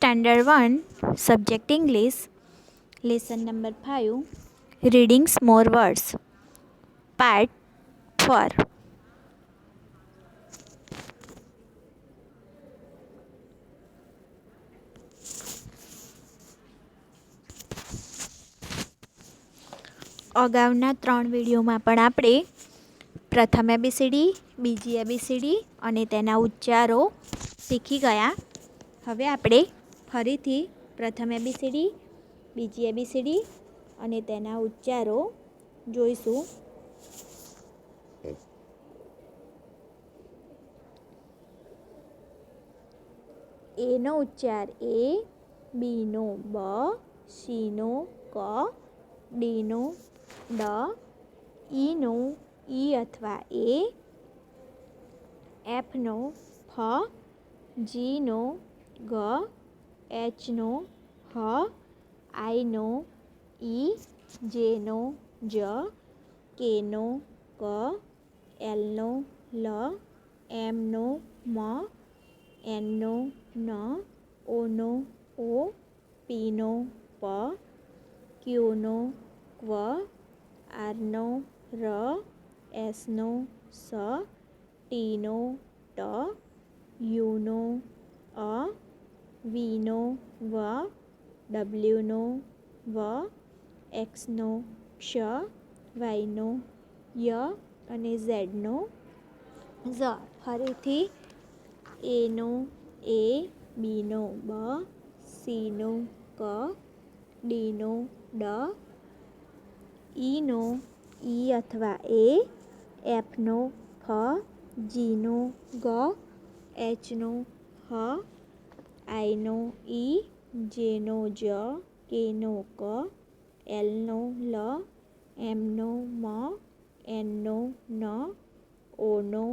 Standard 1 Subject English Lesson number 5 Reading More Words Part 4 અગાઉના 3 વિડીયોમાં પણ આપણે પ્રથમ એબીસીડી, બીજી એબીસીડી અને તેના ઉચ્ચારો શીખી ગયા. હવે આપણે ફરીથી પ્રથમ એબીસીડી, બીજી એબીસીડી અને તેના ઉચ્ચારો જોઈશું. એનો ઉચ્ચાર એ, બીનો બ, સીનો ક, ડીનો ડ, ઈનો ઈ અથવા એ, એફનો ફ, જીનો ગ, એચનો હ, આઈનો ઈ, જેનો જ, કેનો ક, એલનો લ, એમનો મ, એનનો ન, ઓનો ઓ, પીનો પ, ક્યુનો ક્વ, આરનો ર, એસનો સ, ટીનો ટ, યુનો અ, વીનો વ, ડબલ્યુનો વ, એક્સનો ક્ષ, વાયનો ય અને ઝેડનો ઝ. ફરીથી એનો એ, બીનો બ, સીનો ક, ડીનો ડ, ઈનો ઈ અથવા એ, એફનો ફ, જીનો ગ, એચનો હ, આઈનો ઈ, જેનો જ, કેનો ક, એલનો લ, એમનો મ, એનનો ન, ઓનો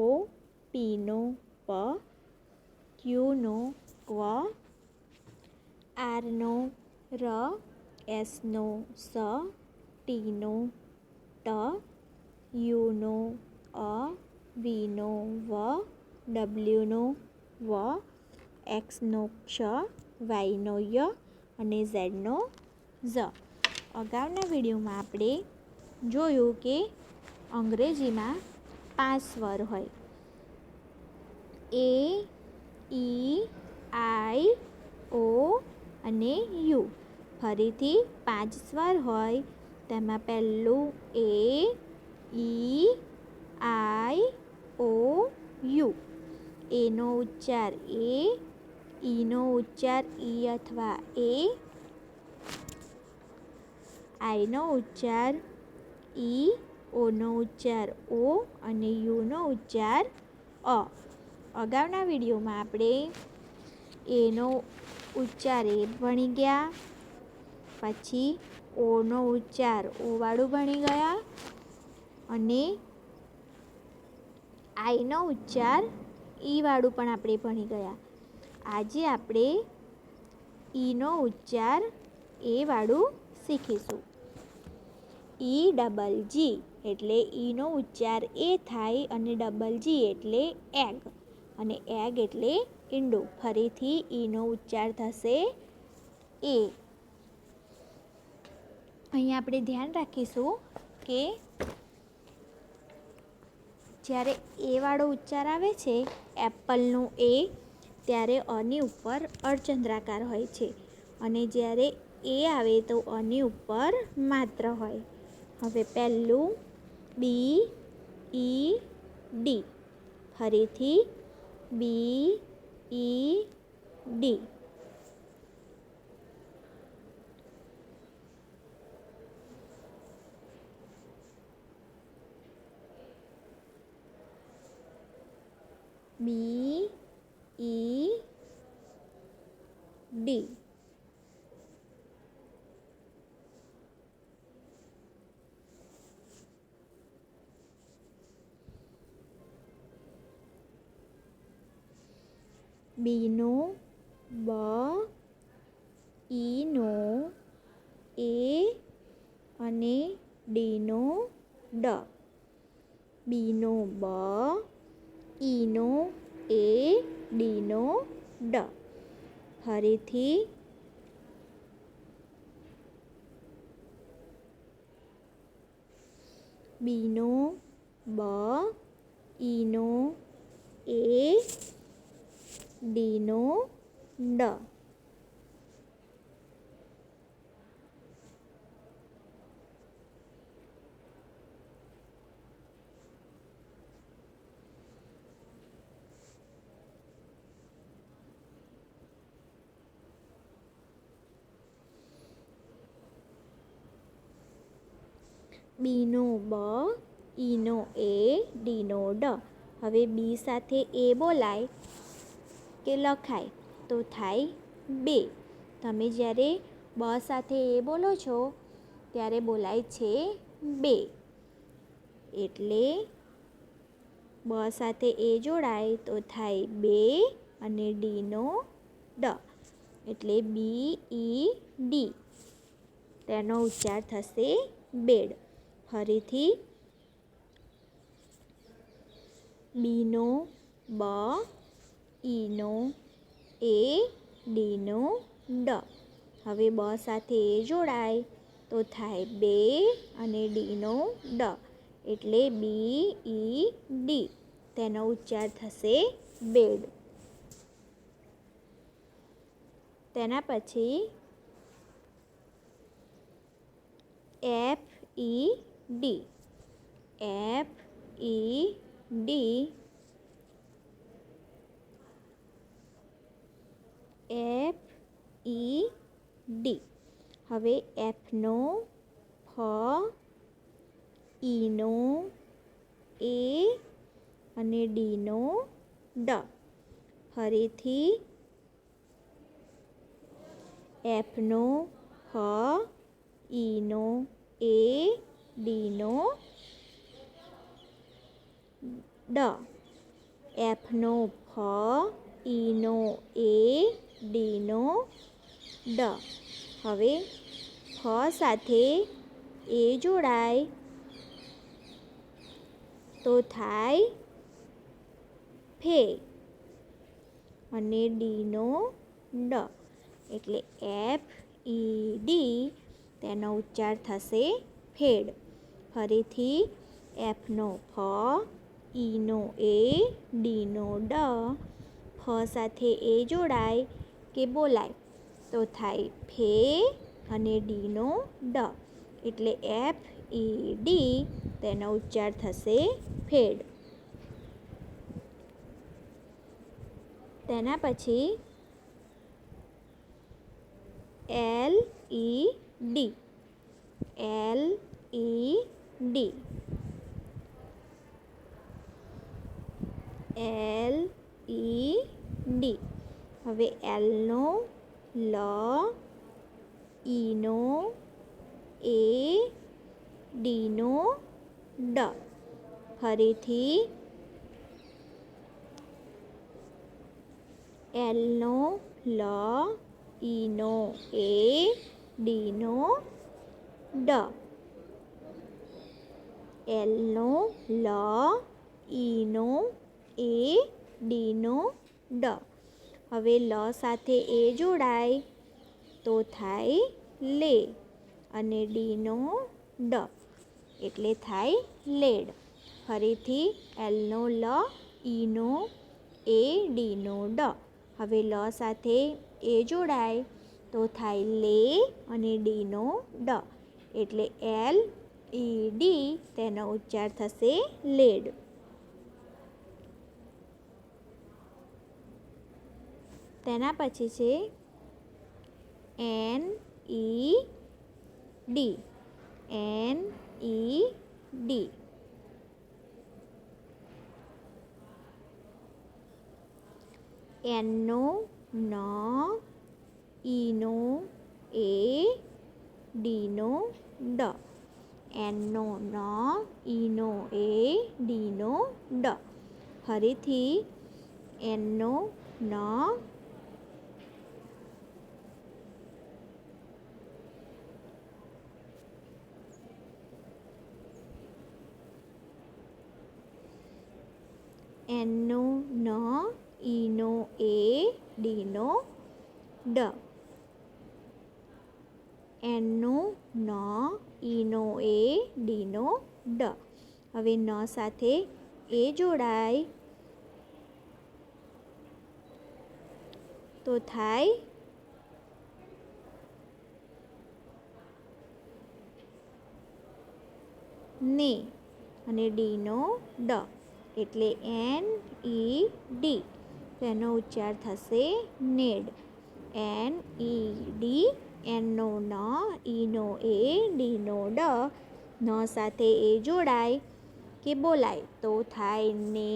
ઓ, પીનો પ, ક્યુનો ક્વ, આરનો ર, એસનો સ, ટીનો ટ, યુનો અ, વીનો વ, ડબલ્યુનો વ, એક્સનો ક્ષ, વાયનો ય અને ઝેડનો ઝ. અગાઉના વિડીયોમાં આપણે જોયું કે અંગ્રેજીમાં 5 સ્વર હોય. એ, ઈ, આઈ, ઓ અને યુ. ફરીથી 5 સ્વર હોય. તેમાં પહેલું એ, ઈ, આઈ, ઓ, યુ. એનો ઉચ્ચાર એ, ઈનો ઉચ્ચાર ઈ અથવા એ, આઈનો ઉચ્ચાર ઈ, ઓનો ઉચ્ચાર ઓ અને યુનો ઉચ્ચાર અ. અગાઉના વિડીયોમાં આપણે એનો ઉચ્ચાર એ ભણી ગયા, પછી ઓનો ઉચ્ચાર ઓવાળું ભણી ગયા અને આઈનો ઉચ્ચાર ઈવાળું પણ આપણે ભણી ગયા. આજે આપણે ઈનો ઉચ્ચાર એ વાળું શીખીશું. ઈ ડબલ જી એટલે ઈનો ઉચ્ચાર એ થાય અને ડબલ જી એટલે એગ અને એગ એટલે ઈંડું. ફરીથી ઈનો ઉચ્ચાર થશે એ. અહીં આપણે ધ્યાન રાખીશું કે જ્યારે એ વાળો ઉચ્ચાર આવે છે એપલનું એ, ત્યારે અની ઉપર અર્ધચંદ્રાકાર હોય છે અને જ્યારે એ આવે તો અની ઉપર માત્ર હોય. હવે પહેલું બી, ઈ, ડી. ફરીથી બી, ઈ, ડી. બી, ઈ, ડી. બીનો બ, ઈનો એ અને ડીનો ડ. બીનો બ, ઈનો એ, ડીનો ડ. ફરીથી બીનો બ, ઈનો એ, ડીનો ડ. બીનો બ, ઈનો એ, ડીનો ડ. હવે બી સાથે એ બોલાય કે લખાય તો થાય બે. તમે જ્યારે બ સાથે એ બોલો છો ત્યારે બોલાય છે બે. એટલે બ સાથે એ જોડાય તો થાય બે અને ડીનો ડ. એટલે બી ઈ ડી. તેનો ઉચ્ચાર થશે બેડ. ફરીથી બીનો બ, ઈનો એ, ડીનો ડ. હવે બ સાથે એ જોડાય તો થાય બે અને ડીનો ડ. એટલે બી ઈ ડી. તેનો ઉચ્ચાર થશે બેડ. તેના પછી F E D. F E D. F E D. હવે એફનો ફ, ઈનો એ અને ડીનો ડ. ફરીથી એફનો ફ, ઈનો એ, ડીનો ડ. એફનો ફ, ઈનો એ, ડીનો ડ. હવે ફ સાથે એ જોડાય તો થાય ફે અને ડીનો ડ. એટલે એફ ઈ ડી. તેનો ઉચ્ચાર થશે ફેડ. ફરીથી એફનો ફ, ઈનો એ, ડીનો ડ. ફ સાથે એ જોડાય કે બોલાય તો થાય ફે અને ડીનો ડ. એટલે એફ ઈ ડી. તેનો ઉચ્ચાર થશે ફેડ. તેના પછી L E D. L E D. L E D. હવે એલનો લ, ઈનો એ, ડીનો ડ. ફરીથી એલનો લ, ઈનો એ, ડીનો ડ. એલનો લ, ઈનો એ, ડીનો ડ. હવે લ સાથે એ જોડાય તો થાય લે અને ડીનો ડ. એટલે થાય લેડ. ફરીથી એલનો લ, ઈનો એ, ડીનો ડ. હવે લ સાથે એ જોડાય તો થાય લે અને ડીનો ડ. એટલે એલ ઈ ડી. તેનો ઉચ્ચાર થશે લેડ. તેના પછી છે N E D. N E D. એનનો ન, ઈનો એ, ડીનો ડ. એનનો ન, ઈનો એ, ડીનો ડ. ફરીથી એનનો ન, એનનો ન, ઈનો એ, ડીનો ડ, એનનું ન, ઈનો એ, ડીનો ડ. હવે ન સાથે એ જોડાય તો થાય ને, અને ડીનો ડ, એટલે એન ઈ ડી, તેનો ઉચ્ચાર થશે નેડ. એન ઈ ડી, એનનો ન, ઈનો એ, ડીનો ડ, ન સાથે એ જોડાય કે બોલાય તો થાય ને,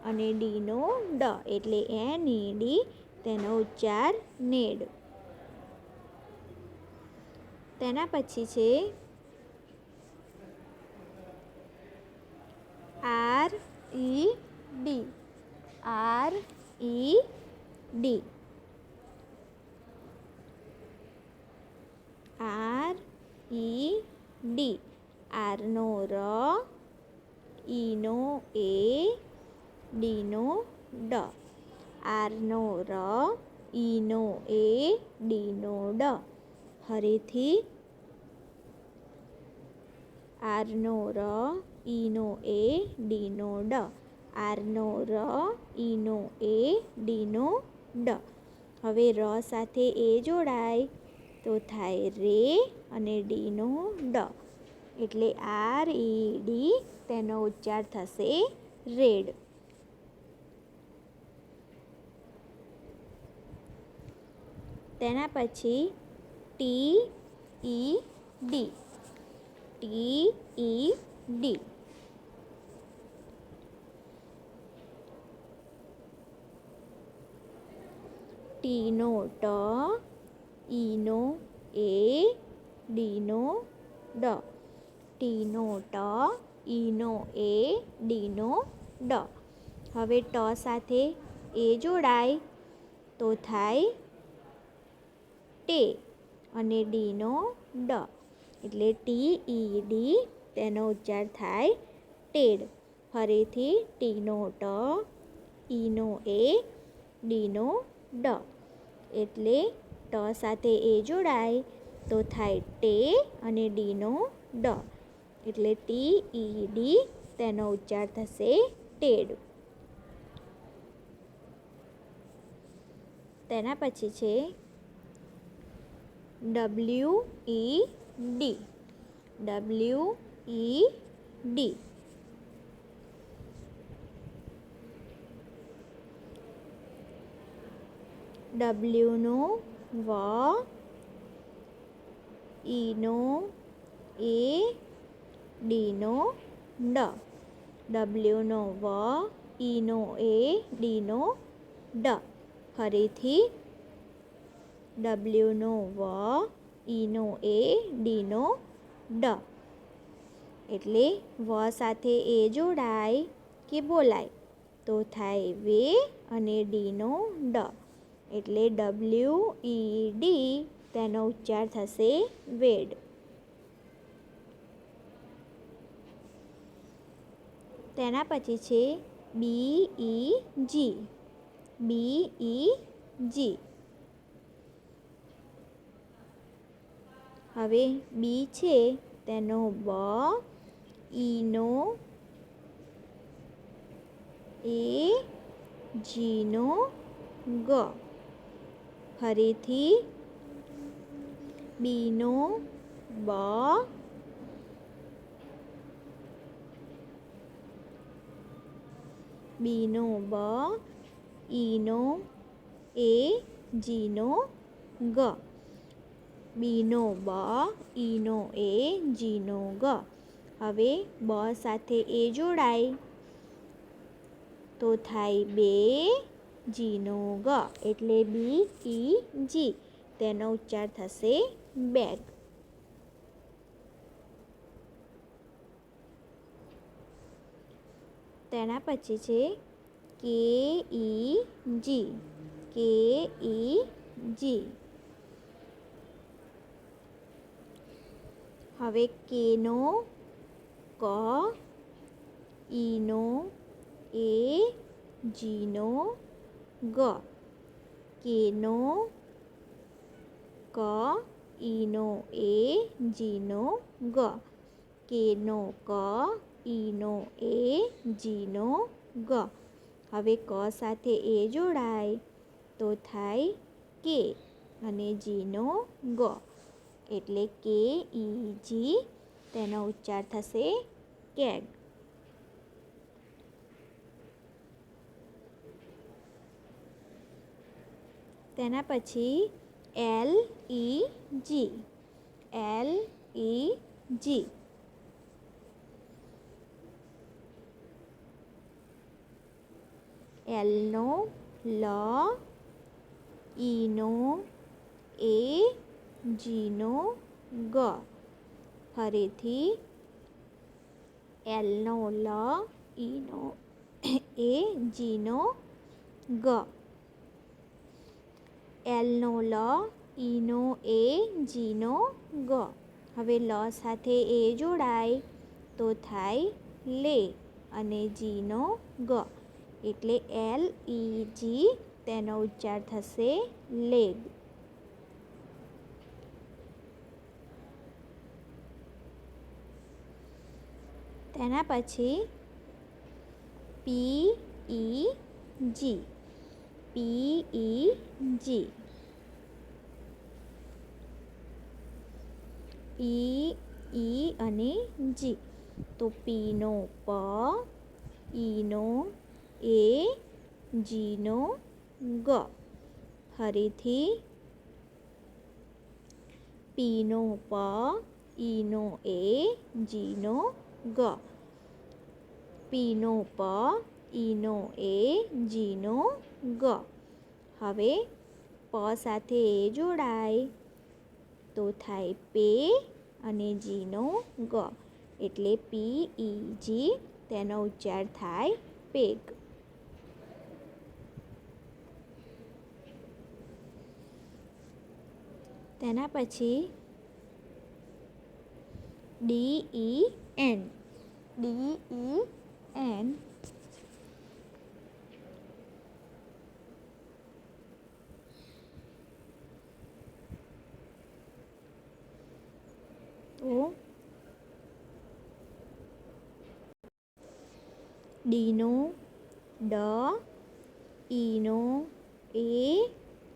અને ડીનો ડ, એટલે એન ઈ ડી, તેનો ઉચ્ચાર નેડ. તેના પછી છે R E D, R E D, R E D, આરનો ર, ઈનો એ, ડીનો ડ, આરનો ર, ઈનો એ, ડીનો ડ. ફરીથી આરનો ર, ઈનો એ, ડીનો ડ, આરનો ર, ઈનો એ, ડીનો ડ. હવે ર સાથે એ જોડાય તો થાય રે, અને ડીનો ડ, એટલે આર ઈ ડી, તેનો ઉચ્ચાર થશે રેડ. તેના પછી T E D, T E D, ટીનો ટ, ઈનો એ, ડીનો ડ, ટીનો ટ, ઈનો એ, ડીનો ડ. હવે ટ સાથે એ જોડાય તો થાય ટે, અને ડીનો ડ, એટલે ટી ઈ ડી, તેનો ઉચ્ચાર થાય ટેડ. ફરીથી ટીનો ટ, ઈનો એ, ડીનો ડ, એટલે ટ સાથે એ જોડાય તો થાય ટે, અને ડીનો ડ, એટલે ટી ઈ ડી, તેનો ઉચ્ચાર થશે ટેડ. તેના પછી છે W E D, W E D, ડબલ્યુનો વ, ઈનો એ, ડીનો ડ, ડબલ્યુનો વ, ઈનો એ, ડીનો ડ. ફરીથી ડબલ્યુનો વ, ઈનો એ, ડીનો ડ, એટલે વ સાથે એ જોડાય કે બોલાય તો થાય વે, અને ડીનો ડ, એટલે ડબલ્યુ ઈ ડી, તેનો ઉચ્ચાર થશે વેડ. તેના પછી છે બી ઈ જી, બી ઈ જી. હવે બી છે તેનો બ, ઈનો એ, જીનો ગ. ફરીથી બીનો બ, બીનો બ, ઈનો એ, જીનો ગ, બીનો બ, ઈનો એ, જીનો ગ. હવે બ સાથે એ જોડાય તો થાય બે, જીનો ગ, એટલે બી ઈ જી, તેનો ઉચ્ચાર થશે બેગ. તેના પછી છે કે ઈ જી, કે ઈ જી. હવે કેનો ક, ઈનો એ, જીનો ગ, કેનો ક, ઈનો એ, જીનો ગ. કેનો ક, ઈનો એ, જીનો ગ. હવે ક સાથે એ જોડાય તો થાય કે અને જીનો ગ. એટલે કે ઈ જી તેનો ઉચ્ચાર થશે કેગ. તેના પછી એલ ઈ જી. એલ ઈ જી. એલનો લ, ઈનો એ, જીનો ગ. ફરીથી એલનો લ, ઈનો એ, જીનો ગ. એલનો લ, ઈનો એ, જીનો ગ. હવે લ સાથે એ જોડાય તો થાય લે અને જીનો ગ. એટલે એલ ઈ જી તેનો ઉચ્ચાર થશે લેગ. તેના પછી પી ઈ જી. પી ઈ જી. પી ઈ અને જી. તો પીનો પ, ઈનો એ, જીનો ગ. ફરીથી પીનો પ, ઈનો એ, જીનો ગ. પીનો પ, ઈનો એ, જીનો ગ. હવે પ સાથે એ જોડાય તો થાય પે અને જીનો ગ. એટલે પી ઈ જી તેનો ઉચ્ચાર થાય પેગ. તેના પછી D E N. D E N. તો ડીનો ડ, ઈનો એ,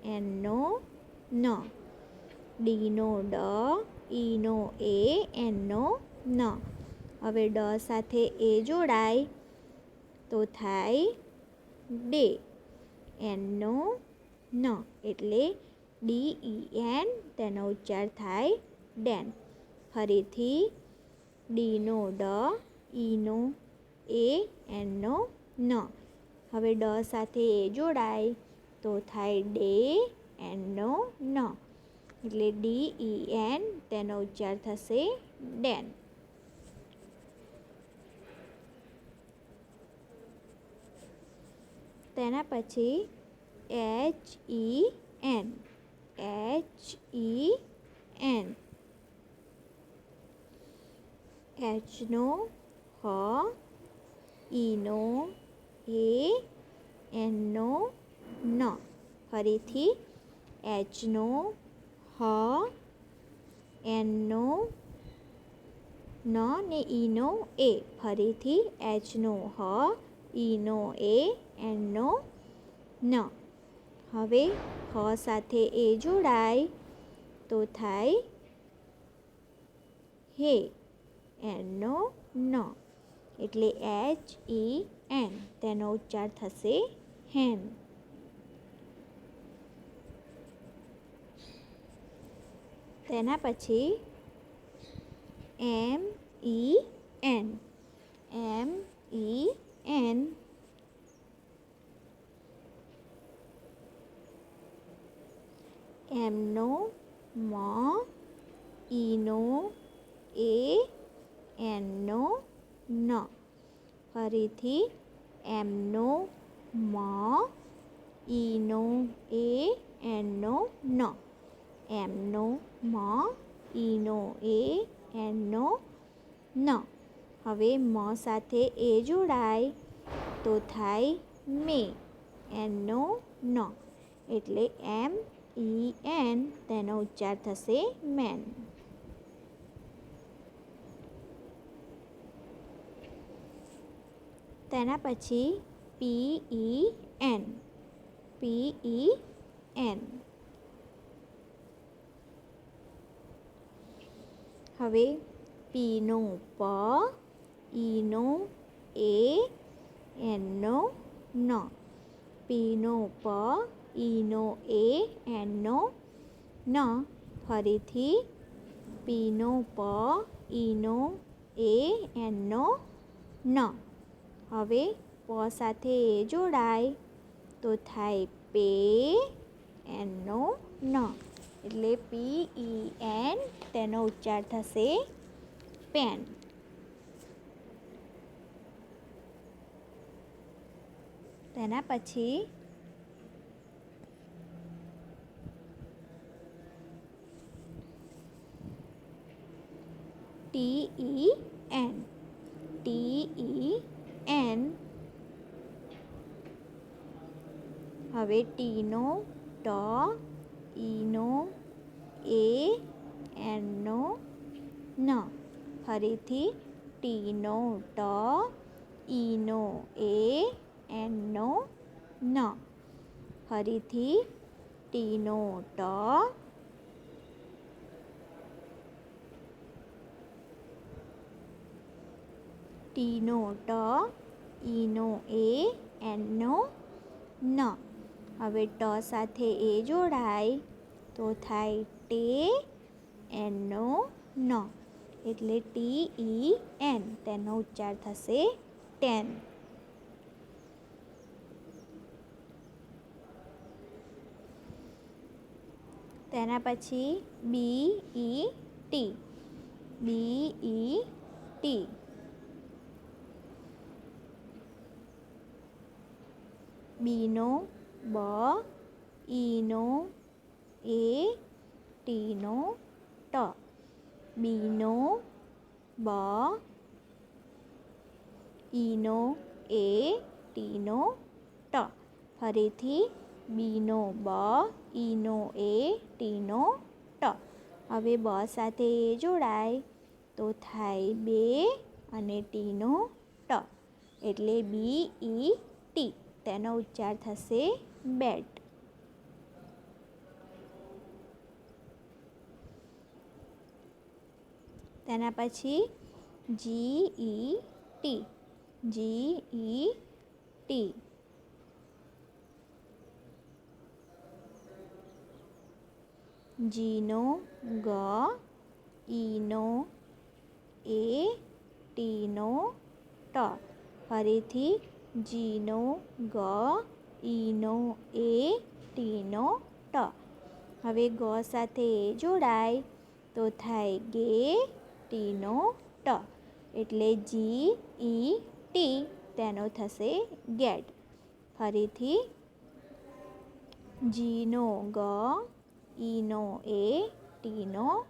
એનનો ન. ડીનો ડ, ઈનો એ, એનનો ન. હવે ડ સાથે એ જોડાય તો થાય ડે એનનો ન. એટલે ડી ઈ એન તેનો ઉચ્ચાર થાય ડેન. ફરીથી ડીનો ડ, ઈનો એ, એનનો ન. હવે ડ સાથે એ જોડાય તો થાય ડે એનનો ન. એટલે ડી ઈ એન તેનો ઉચ્ચાર થશે ડેન. તેના પછી H E N. H E N. એચનો હ, ઈનો એ, એનનો ન. ફરીથી એચનો હ, એનનો ન ને ઈનો એ. ફરીથી એચનો હ, ઈનો એ, એનનો ન. હવે હ સાથે એ જોડાય તો થાય હે એનનો ન. એટલે એચ ઈ એન તેનો ઉચ્ચાર થશે હેન. તેના પછી એમ ઈ એન. એમ ઈ એન. એમનો મ, ઈનો એ, એનનો ન. ફરીથી એમનો મ, ઈનો એ, એનનો ન. એમનો મ, ઈનો એ, એનનો ન. હવે મ સાથે એ જોડાય તો થાય મે એનનો ન. એટલે એમ ઈ એન તેનો ઉચ્ચાર થશે મેન. તેના પછી પી ઈ એન. પી ઈ એન. હવે પીનો પ, ઈનો એ, એનનો ન. પીનો પ, ઈનો એ, એનનો ન. ફરીથી પીનો પ, ઈનો એ, એનનો ન. હવે પ સાથે એ જોડાય તો થાય પે, એનનો ન. એટલે પી ઈ એન તેનો ઉચ્ચાર થશે પેન. તેના પછી T E N. T E N. હવે ટીનો ટ, ઈનો એ, એનનો ન. ફરીથી ટીનો ટ, ઈનો એ, એનનો ન. ફરીથી ટીનો ટ, ટીનો ટ, ઈનો એ, એનનો ન. હવે ટ સાથે એ જોડાય તો થાય ટે, એનનો ન. એટલે ટી ઈ એન તેનો ઉચ્ચાર થશે ટેન. તેના પછી બી ઈ ટી. બી ઈ ટી. બીનો બ, ઈનો એ, ટીનો ટ. બીનો બ, ઈનો એ, ટીનો ટ. ફરીથી બીનો બ, ઈનો એ, ટીનો ટ. હવે બ સાથે એ જોડાય તો થાય બે અને ટીનો ટ. એટલે બી ઈ ટી તેનો ઉચ્ચાર થશે બેટ. તેના પછી જી ઈ ટી. જી ઈ ટી. જીનો ગ, ઈનો એ, ટીનો ટ. ફરીથી જીનો ગ, ઈનો એ, ટીનો ટ. હવે ગ સાથે એ જોડાય તો થાય ગે, ટીનો ટ. એટલે જી ઈ ટી તેનો થશે ગેટ. ફરીથી જીનો ગ, ઈનો એ, ટીનો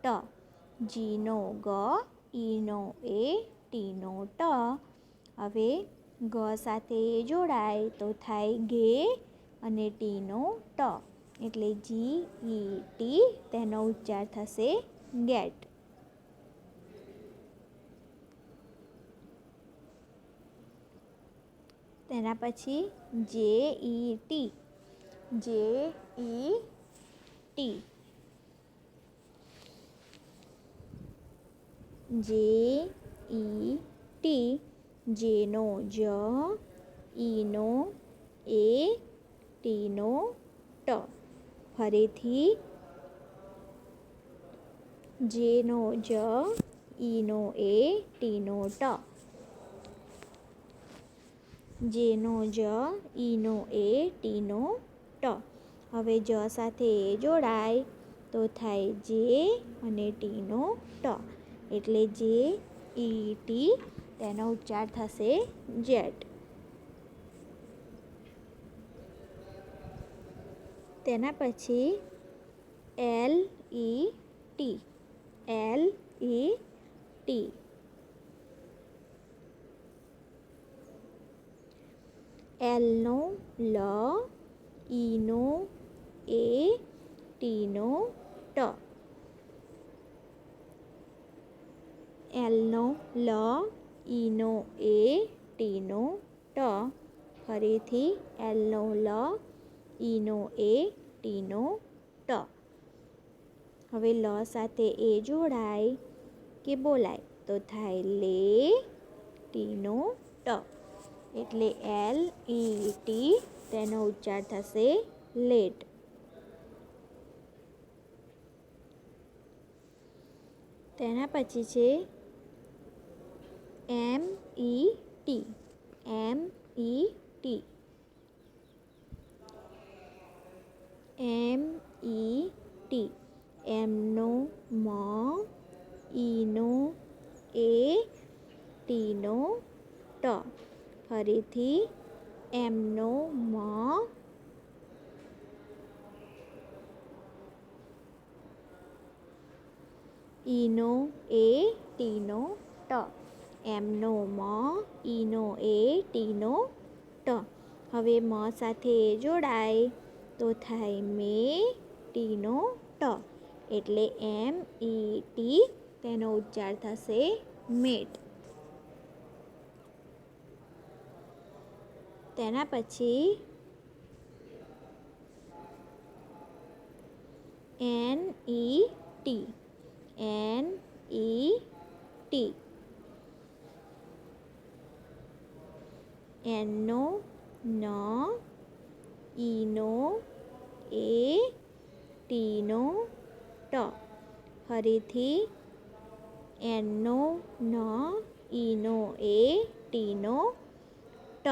ટ. જીનો ગ, ઈનો એ, ટીનો ટ. હવે ગ સાથે એ જોડાય તો થાય ગે અને ટીનો ટ. એટલે જી ઈ ટી તેનો ઉચ્ચાર થશે ગેટ. તેના પછી જે ઈ ટી. જે ઈ ટી. જે ઈ ટી. જેનો જ, ઈનો એ, ટીનો ટ. ફરીથી જેનો જ, ઈનો એ, ટીનો ટ. જેનો જ, ઈનો એ, ટીનો ટ. હવે જ સાથે એ જોડાય તો થાય જે અને ટીનો ટ. એટલે જે ઈ ટી તેનો ઉચ્ચાર થશે જેટ. તેના પછી L E T. L E T. એલનો લ, ઈનો એ ટીનો ટ, એલનો લ, ઈનો એ, ટીનો ટ, ફરીથી એલનો લ, ઈનો એ, ટીનો ટ. હવે લ સાથે એ જોડાય કે બોલાય તો થાય લે ટીનો ટ, એટલે એલ ઈ ટી તેનો ઉચ્ચાર થશે લેટ. તેના પછી છે એમ ઈ ટી, એમ ઈ ટી, એમ ઈ ટી, એમનો મ, ઈનો એ, ટીનો ટ, ફરીથી એમનો મ, ઈનો એ, ટીનો ટ, એમનો મ, ઈનો એ, ટીનો ટ. હવે મ સાથે એ જોડાય તો થાય મે ટીનો ટ, એટલે એમ ઈ ટી તેનો ઉચ્ચાર થશે મેટ. તેના પછી N E T, N E T, એનનો ન, ઈનો એ, ટીનો ટ, ફરીથી એનનો ન, ઈનો એ, ટીનો ટ,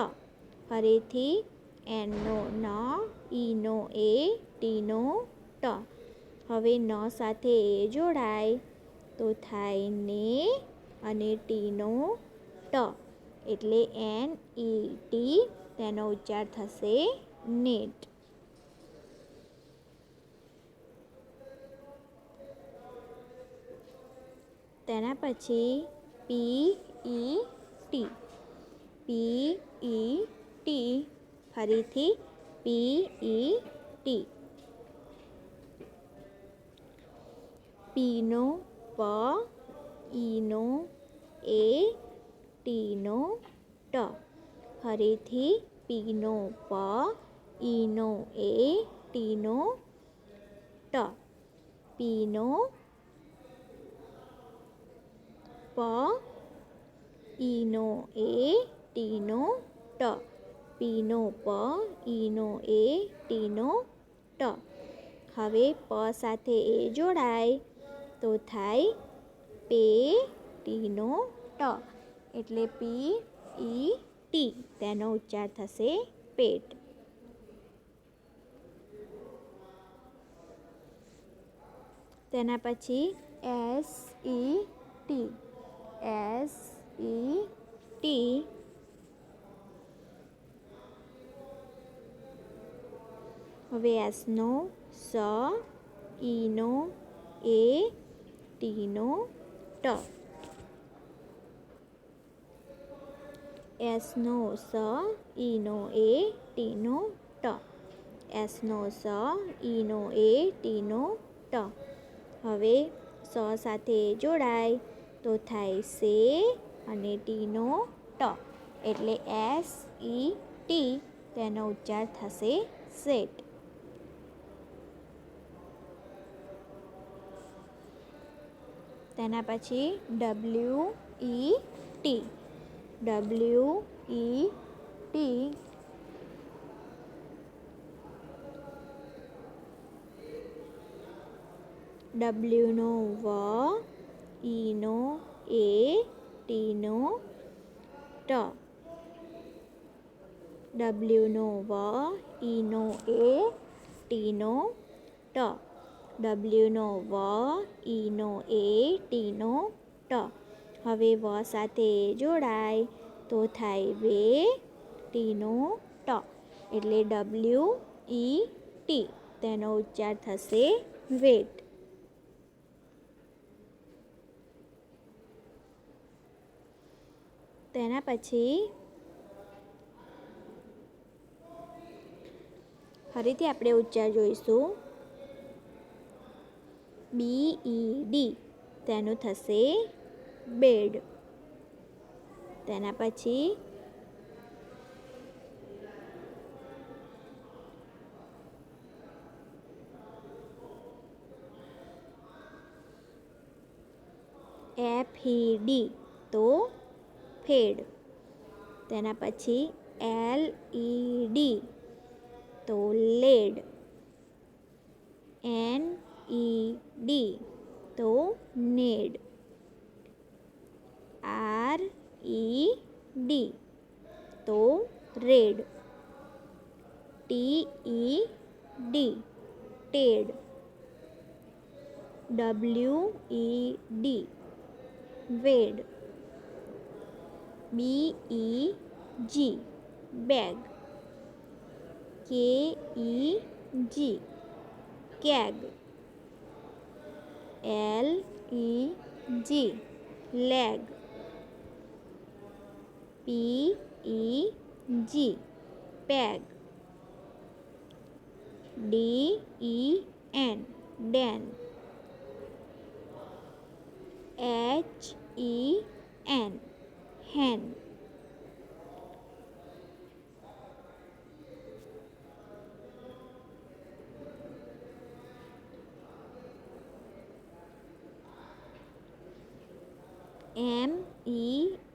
ફરીથી એનનો ન, ઈનો એ, ટીનો ટ. હવે ન સાથે એ જોડાય તો થાય ને અને ટીનો ટ, એટલે એન ઈ ટી તેનો ઉચ્ચાર થશે નેટ. તેના પછી પી ઈ ટી, પી ઈ ટી, ફરીથી પી ઈ ટી, પીનો પ, ઈનો એ, ટીનો ટ, ફરીથી પીનો પ, ઈનો એ, ટીનો ટ, પીનો પ, ઈનો એ, ટીનો ટ, પીનો પ, ઈનો એ, ટીનો ટ. હવે પ સાથે એ જોડાય તો થાય પે ટીનો ટ, એટલે પી ઈ ટી તેનો ઉચ્ચાર થશે પેટ. તેના પછી એસ ઈ ટી, એસ ઈ ટી, હવે એસનો સ, ઈનો એ, ટીનો ટ, એસનો સ, ઈનો એ, ટીનો ટ, એસનો સ, ઈનો એ, ટીનો ટ. હવે સ સાથે જોડાય તો થાય સે અને ટીનો ટ, એટલે એસ ઈ ટી તેનો ઉચ્ચાર થશે સેટ. તેના પછી W E T, W E T, ડબલ્યુનો વ, ઈનો એ, ટીનો ટ, ડબલ્યુનો વ, ઈનો એ, ટીનો ટ, ડબલ્યુનો વ, ઈનો એ, ટીનો ટ. હવે વ સાથે જોડાય તો થાય વે ટીનો ટ, એટલે ડબલ્યુ ઈ ટી તેનો ઉચ્ચાર થશે વેટ. તેના પછી ફરીથી આપણે ઉચ્ચાર જોઈશું. BED તેનું થશે બેડ. તેના પછી FED તો ફેડ. તેના પછી LED તો લેડ. NED તો નેડ. RED તો red. TED Ted. WED wed. BEG beg. KEG keg. LEG leg. PEG peg. DEN den. HEN hen.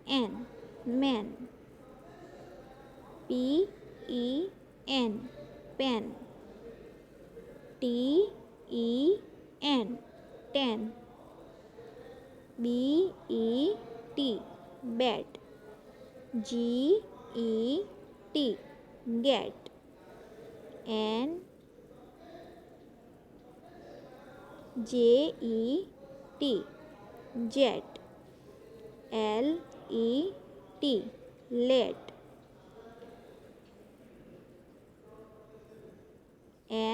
MEN men. PEN pen. TEN ten. BET bet. GET get. NJET jet. LET let.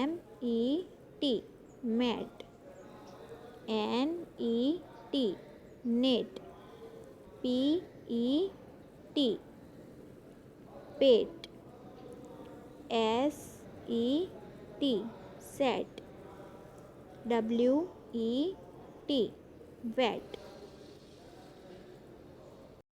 MET met. NET net. PET pet. SET set. WET wet.